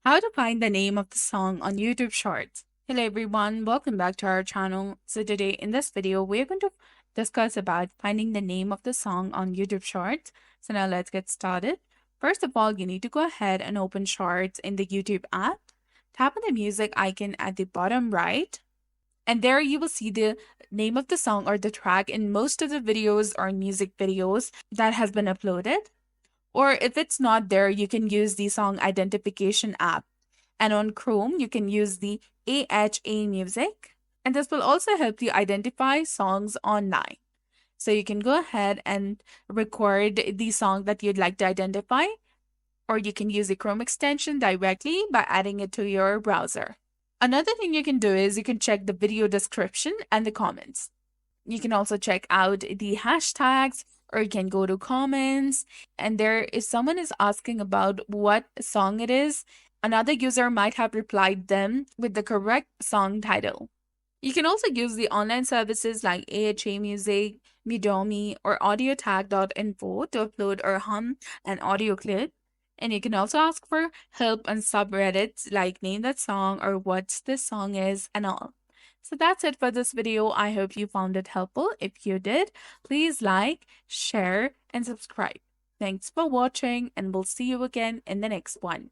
How to find the name of the song on YouTube Shorts. Hello everyone, welcome back to our channel. So today in this video, we're going to discuss about finding the name of the song on YouTube Shorts. So now let's get started. First of all, you need to go ahead and open Shorts in the YouTube app. Tap on the music icon at the bottom right. And there you will see the name of the song or the track in most of the videos or music videos that has been uploaded. Or if it's not there, you can use the song identification app. And on Chrome, you can use the AHA Music. And this will also help you identify songs online. So you can go ahead and record the song that you'd like to identify, or you can use the Chrome extension directly by adding it to your browser. Another thing you can do is you can check the video description and the comments. You can also check out the hashtags, or you can go to comments, and if someone is asking about what song it is, another user might have replied them with the correct song title. You can also use the online services like AHA Music, Midomi, or audiotag.info to upload or hum an audio clip. And you can also ask for help on subreddits like name that song or what this song is and all. So that's it for this video. I hope you found it helpful. If you did, please like, share, and subscribe. Thanks for watching, and we'll see you again in the next one.